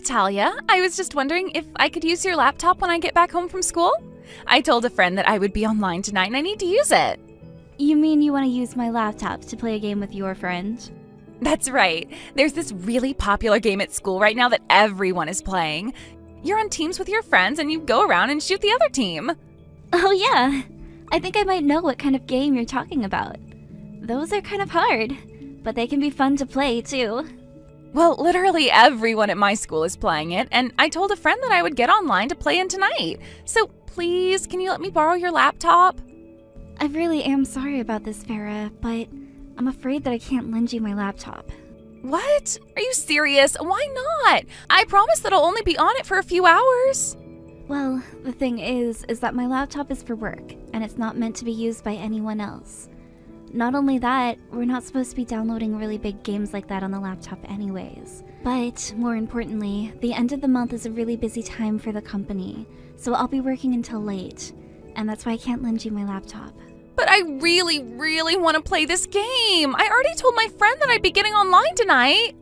Talia. I was just wondering if I could use your laptop when I get back home from school. I told a friend that I would be online tonight and I need to use it. You mean you want to use my laptop to play a game with your friend? That's right. There's this really popular game at school right now that everyone is playing. You're on teams with your friends and you go around and shoot the other team. Oh yeah, I think I might know what kind of game you're talking about. Those are kind of hard, but they can be fun to play too. Well, literally everyone at my school is playing it, and I told a friend that I would get online to play in tonight. So please, can you let me borrow your laptop? I really am sorry about this, Farah, but I'm afraid that I can't lend you my laptop. What? Are you serious? Why not? I promise that I'll only be on it for a few hours. Well, the thing is that my laptop is for work, and it's not meant to be used by anyone else. Not only that, we're not supposed to be downloading really big games like that on the laptop anyways. But, more importantly, the end of the month is a really busy time for the company, so I'll be working until late, and that's why I can't lend you my laptop. But I really, really want to play this game. I already told my friend that I'd be getting online tonight.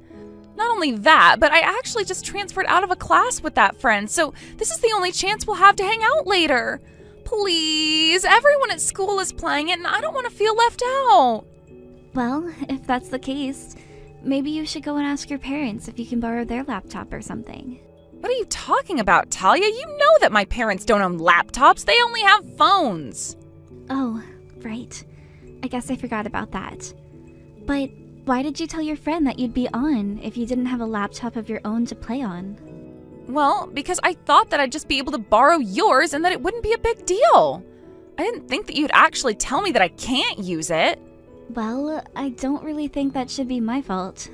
Not only that, but I actually just transferred out of a class with that friend, so this is the only chance we'll have to hang out later. Please, everyone at school is playing it and I don't want to feel left out. Well, if that's the case, maybe you should go and ask your parents if you can borrow their laptop or something. What are you talking about, Talia? You know that my parents don't own laptops. They only have phones. Oh, right. I guess I forgot about that. But why did you tell your friend that you'd be on if you didn't have a laptop of your own to play on? Well, because I thought that I'd just be able to borrow yours and that it wouldn't be a big deal. I didn't think that you'd actually tell me that I can't use it. Well, I don't really think that should be my fault.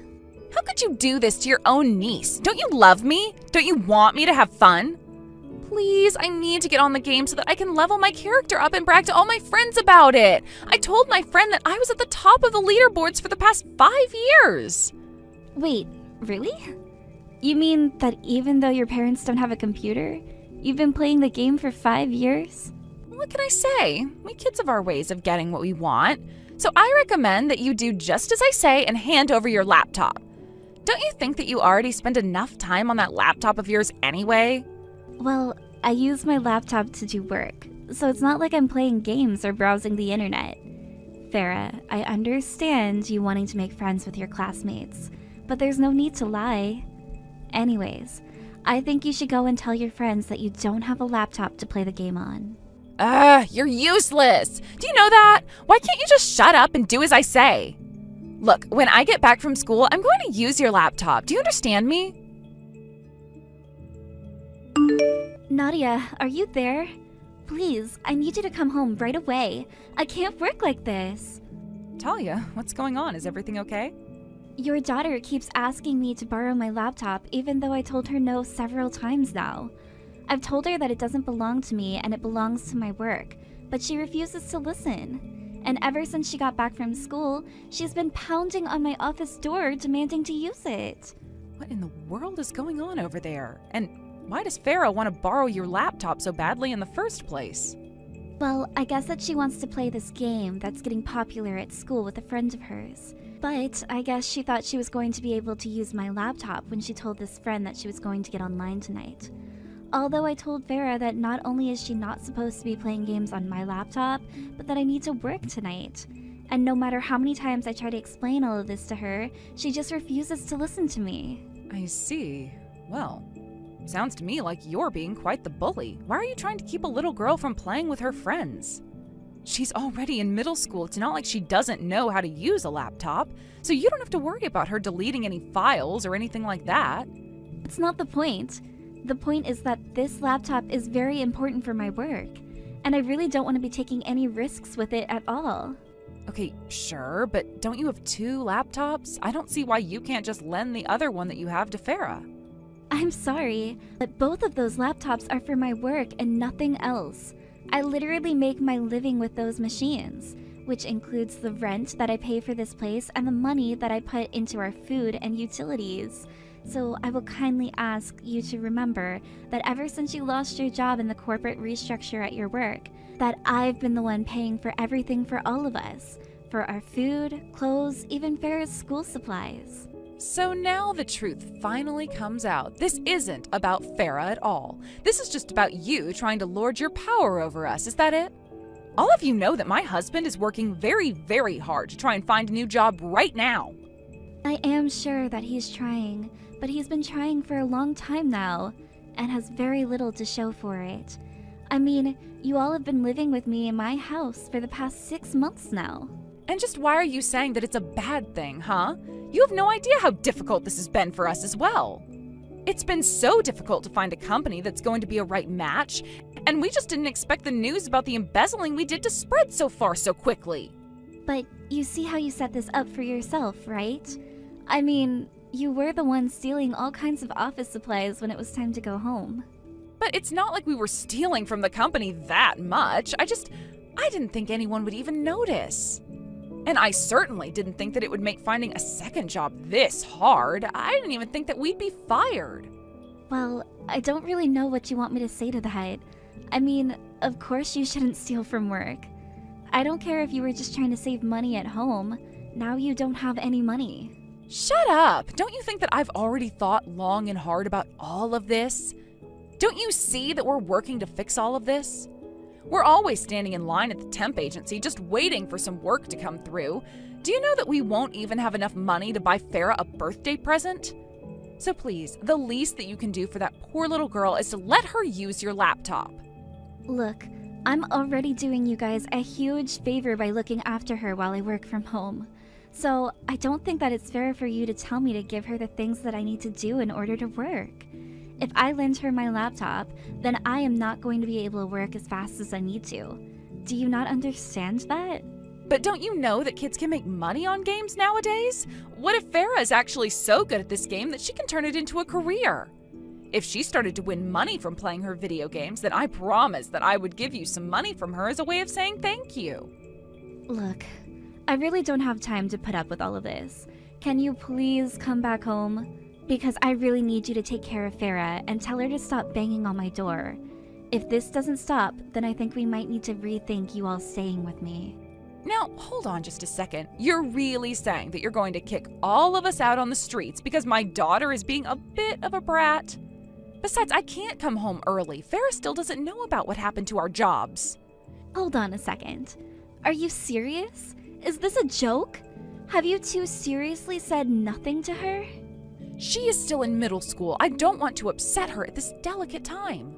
How could you do this to your own niece? Don't you love me? Don't you want me to have fun? Please, I need to get on the game so that I can level my character up and brag to all my friends about it. I told my friend that I was at the top of the leaderboards for the past 5 years. Wait, really? You mean that even though your parents don't have a computer, you've been playing the game for 5 years? What can I say? We kids have our ways of getting what we want. So I recommend that you do just as I say and hand over your laptop. Don't you think that you already spend enough time on that laptop of yours anyway? Well, I use my laptop to do work, so it's not like I'm playing games or browsing the internet. Farah, I understand you wanting to make friends with your classmates, but there's no need to lie. Anyways, I think you should go and tell your friends that you don't have a laptop to play the game on. You're useless. Do you know that? Why can't you just shut up and do as I say? Look, when I get back from school, I'm going to use your laptop. Do you understand me? Nadia, are you there? Please, I need you to come home right away. I can't work like this. Talia, what's going on? Is everything okay? Your daughter keeps asking me to borrow my laptop even though I told her no several times now. I've told her that it doesn't belong to me and it belongs to my work, but she refuses to listen. And ever since she got back from school, she's been pounding on my office door demanding to use it. What in the world is going on over there? And why does Farah want to borrow your laptop so badly in the first place? Well, I guess that she wants to play this game that's getting popular at school with a friend of hers. But I guess she thought she was going to be able to use my laptop when she told this friend that she was going to get online tonight. Although I told Farah that not only is she not supposed to be playing games on my laptop, but that I need to work tonight. And no matter how many times I try to explain all of this to her, she just refuses to listen to me. I see. Well, sounds to me like you're being quite the bully. Why are you trying to keep a little girl from playing with her friends? She's already in middle school. It's not like she doesn't know how to use a laptop, so you don't have to worry about her deleting any files or anything like that. It's not the point. The point is that this laptop is very important for my work, and I really don't want to be taking any risks with it at all. Okay, sure, but don't you have 2 laptops? I don't see why you can't just lend the other one that you have to Farah. I'm sorry, but both of those laptops are for my work and nothing else. I literally make my living with those machines, which includes the rent that I pay for this place and the money that I put into our food and utilities. So I will kindly ask you to remember that ever since you lost your job in the corporate restructure at your work, that I've been the one paying for everything for all of us, for our food, clothes, even Farah's school supplies. So now the truth finally comes out. This isn't about Farah at all. This is just about you trying to lord your power over us. Is that it? All of you know that my husband is working very, very hard to try and find a new job right now. I am sure that he's trying, but he's been trying for a long time now, and has very little to show for it. I mean, you all have been living with me in my house for the past 6 months now. And just why are you saying that it's a bad thing, huh? You have no idea how difficult this has been for us as well. It's been so difficult to find a company that's going to be a right match, and we just didn't expect the news about the embezzling we did to spread so far so quickly. But you see how you set this up for yourself, right? I mean, you were the one stealing all kinds of office supplies when it was time to go home. But it's not like we were stealing from the company that much. I didn't think anyone would even notice. And I certainly didn't think that it would make finding a second job this hard. I didn't even think that we'd be fired. Well, I don't really know what you want me to say to that. I mean, of course you shouldn't steal from work. I don't care if you were just trying to save money at home. Now you don't have any money. Shut up! Don't you think that I've already thought long and hard about all of this? Don't you see that we're working to fix all of this? We're always standing in line at the temp agency just waiting for some work to come through. Do you know that we won't even have enough money to buy Farah a birthday present? So please, the least that you can do for that poor little girl is to let her use your laptop. Look, I'm already doing you guys a huge favor by looking after her while I work from home. So I don't think that it's fair for you to tell me to give her the things that I need to do in order to work. If I lend her my laptop, then I am not going to be able to work as fast as I need to. Do you not understand that? But don't you know that kids can make money on games nowadays? What if Farah is actually so good at this game that she can turn it into a career? If she started to win money from playing her video games, then I promise that I would give you some money from her as a way of saying thank you. Look, I really don't have time to put up with all of this. Can you please come back home? Because I really need you to take care of Farah and tell her to stop banging on my door. If this doesn't stop, then I think we might need to rethink you all staying with me. Now, hold on just a second. You're really saying that you're going to kick all of us out on the streets because my daughter is being a bit of a brat? Besides, I can't come home early. Farah still doesn't know about what happened to our jobs. Hold on a second. Are you serious? Is this a joke? Have you two seriously said nothing to her? She is still in middle school. I don't want to upset her at this delicate time.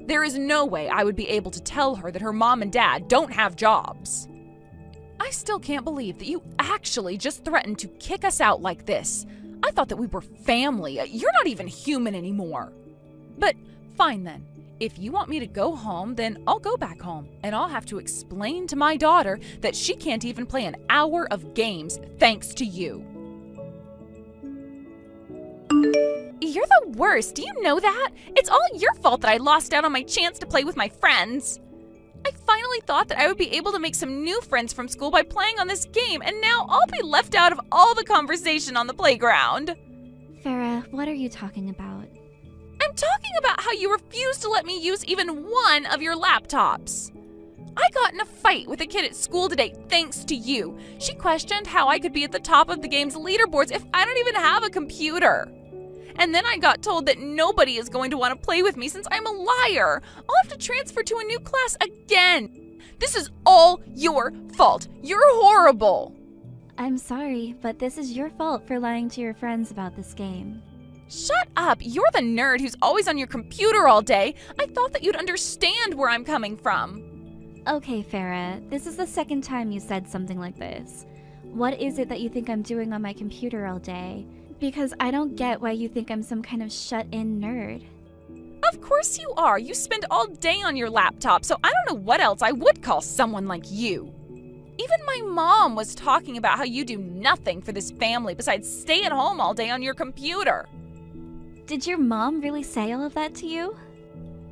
There is no way I would be able to tell her that her mom and dad don't have jobs. I still can't believe that you actually just threatened to kick us out like this. I thought that we were family. You're not even human anymore. But fine then. If you want me to go home, then I'll go back home, and I'll have to explain to my daughter that she can't even play an hour of games thanks to you. You're the worst, do you know that? It's all your fault that I lost out on my chance to play with my friends. I finally thought that I would be able to make some new friends from school by playing on this game, and now I'll be left out of all the conversation on the playground. Farah, what are you talking about? I'm talking about how you refused to let me use even one of your laptops. I got in a fight with a kid at school today thanks to you. She questioned how I could be at the top of the game's leaderboards if I don't even have a computer. And then I got told that nobody is going to want to play with me since I'm a liar. I'll have to transfer to a new class again. This is all your fault. You're horrible. I'm sorry, but this is your fault for lying to your friends about this game. Shut up. You're the nerd who's always on your computer all day. I thought that you'd understand where I'm coming from. Okay, Farah, this is the second time you said something like this. What is it that you think I'm doing on my computer all day? Because I don't get why you think I'm some kind of shut-in nerd. Of course you are. You spend all day on your laptop, so I don't know what else I would call someone like you. Even my mom was talking about how you do nothing for this family besides stay at home all day on your computer. Did your mom really say all of that to you?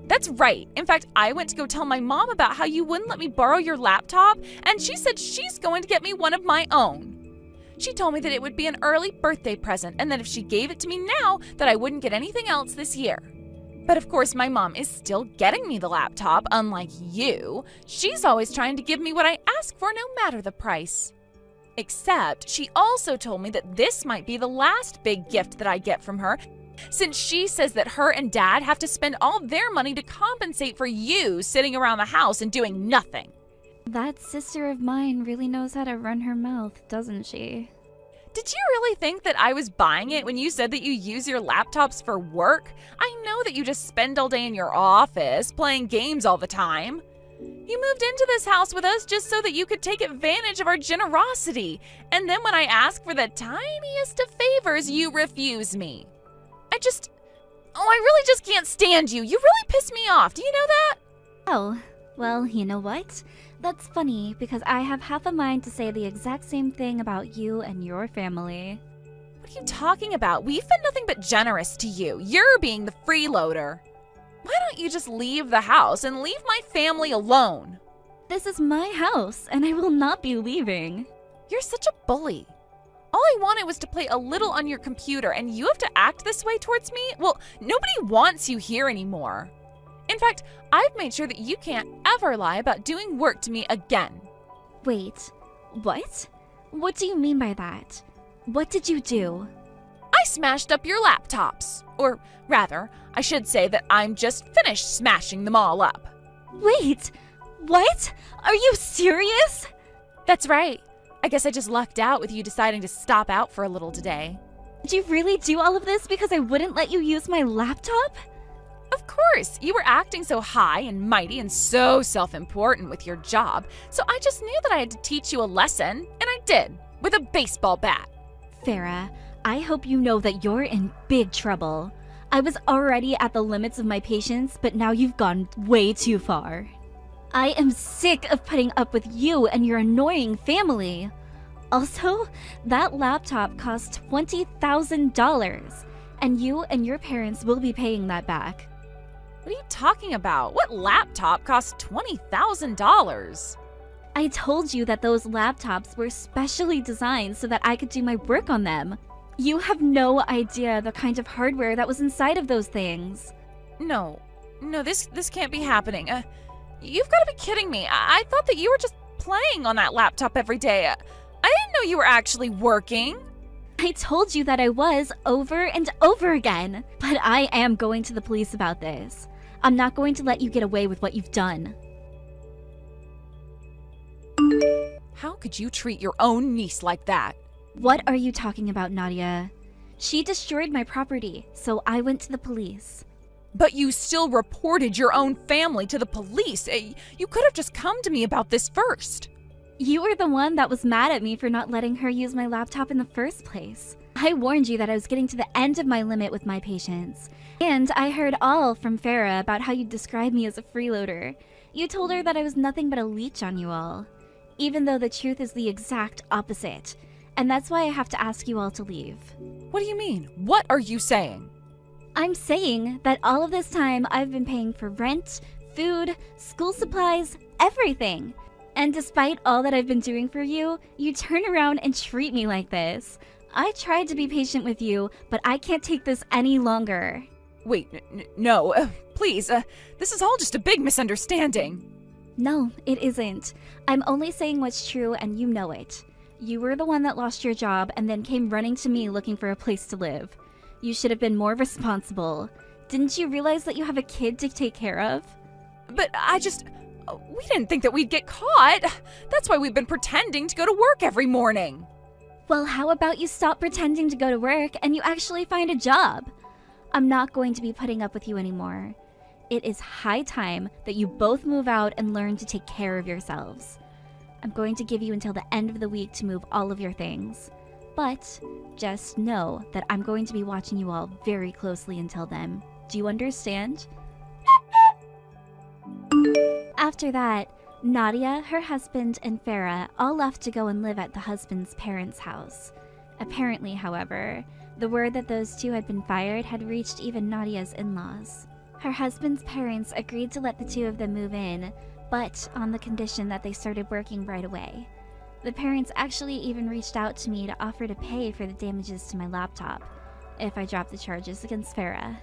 That's right. In fact, I went to go tell my mom about how you wouldn't let me borrow your laptop, and she said she's going to get me one of my own. She told me that it would be an early birthday present, and that if she gave it to me now, that I wouldn't get anything else this year. But of course, my mom is still getting me the laptop, unlike you. She's always trying to give me what I ask for, no matter the price. Except she also told me that this might be the last big gift that I get from her, since she says that her and Dad have to spend all their money to compensate for you sitting around the house and doing nothing. That sister of mine really knows how to run her mouth, doesn't she? Did you really think that I was buying it when you said that you use your laptops for work? I know that you just spend all day in your office playing games all the time. You moved into this house with us just so that you could take advantage of our generosity. And then when I ask for the tiniest of favors, you refuse me. I really just can't stand you. You really piss me off. Do you know that? Oh, well, you know what? That's funny because I have half a mind to say the exact same thing about you and your family. What are you talking about? We've been nothing but generous to you. You're being the freeloader. Why don't you just leave the house and leave my family alone? This is my house, and I will not be leaving. You're such a bully. All I wanted was to play a little on your computer, and you have to act this way towards me? Well, nobody wants you here anymore. In fact, I've made sure that you can't ever lie about doing work to me again. Wait, what? What do you mean by that? What did you do? I smashed up your laptops. Or rather, I should say that I'm just finished smashing them all up. Wait, what? Are you serious? That's right. I guess I just lucked out with you deciding to stop out for a little today. Did you really do all of this because I wouldn't let you use my laptop? Of course, you were acting so high and mighty and so self-important with your job, so I just knew that I had to teach you a lesson, and I did, with a baseball bat. Farah, I hope you know that you're in big trouble. I was already at the limits of my patience, but now you've gone way too far. I am sick of putting up with you and your annoying family. Also, that laptop cost $20,000, and you and your parents will be paying that back. What are you talking about? What laptop cost $20,000? I told you that those laptops were specially designed so that I could do my work on them. You have no idea the kind of hardware that was inside of those things. No, this can't be happening. You've got to be kidding me. I thought that you were just playing on that laptop every day. I didn't know you were actually working. I told you that I was over and over again, but I am going to the police about this. I'm not going to let you get away with what you've done. How could you treat your own niece like that? What are you talking about, Nadia? She destroyed my property, so I went to the police. But you still reported your own family to the police. You could have just come to me about this first. You were the one that was mad at me for not letting her use my laptop in the first place. I warned you that I was getting to the end of my limit with my patience. And I heard all from Farah about how you described me as a freeloader. You told her that I was nothing but a leech on you all. Even though the truth is the exact opposite. And that's why I have to ask you all to leave. What do you mean? What are you saying? I'm saying that all of this time I've been paying for rent, food, school supplies, everything. And despite all that I've been doing for you, you turn around and treat me like this. I tried to be patient with you, but I can't take this any longer. Wait, no, please, this is all just a big misunderstanding. No, it isn't. I'm only saying what's true and you know it. You were the one that lost your job and then came running to me looking for a place to live. You should have been more responsible. Didn't you realize that you have a kid to take care of? But we didn't think that we'd get caught. That's why we've been pretending to go to work every morning. Well, how about you stop pretending to go to work and you actually find a job? I'm not going to be putting up with you anymore. It is high time that you both move out and learn to take care of yourselves. I'm going to give you until the end of the week to move all of your things. But just know that I'm going to be watching you all very closely until then. Do you understand? After that, Nadia, her husband, and Farah all left to go and live at the husband's parents' house. Apparently, however, the word that those two had been fired had reached even Nadia's in-laws. Her husband's parents agreed to let the two of them move in, but on the condition that they started working right away. The parents actually even reached out to me to offer to pay for the damages to my laptop, if I dropped the charges against Farah.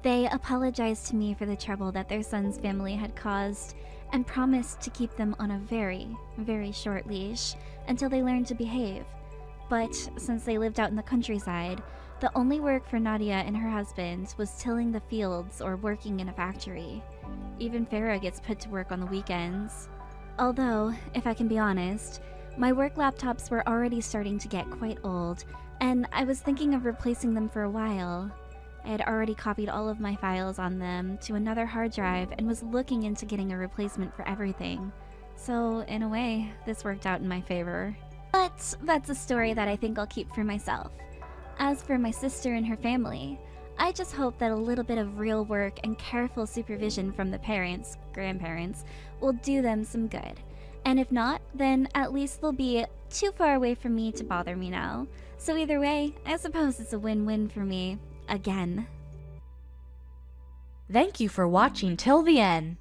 They apologized to me for the trouble that their son's family had caused, and promised to keep them on a very, very short leash until they learned to behave. But since they lived out in the countryside, the only work for Nadia and her husband was tilling the fields or working in a factory. Even Farah gets put to work on the weekends. Although, if I can be honest, my work laptops were already starting to get quite old, and I was thinking of replacing them for a while. I had already copied all of my files on them to another hard drive and was looking into getting a replacement for everything. So, in a way, this worked out in my favor. But that's a story that I think I'll keep for myself. As for my sister and her family, I just hope that a little bit of real work and careful supervision from the parents, grandparents, will do them some good. And if not, then at least they'll be too far away from me to bother me now. So either way, I suppose it's a win-win for me. Again. Thank you for watching till the end.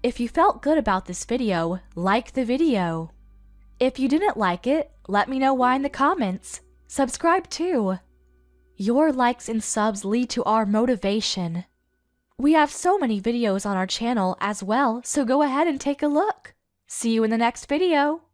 If you felt good about this video, like the video. If you didn't like it, let me know why in the comments. Subscribe too. Your likes and subs lead to our motivation. We have so many videos on our channel as well, so go ahead and take a look. See you in the next video.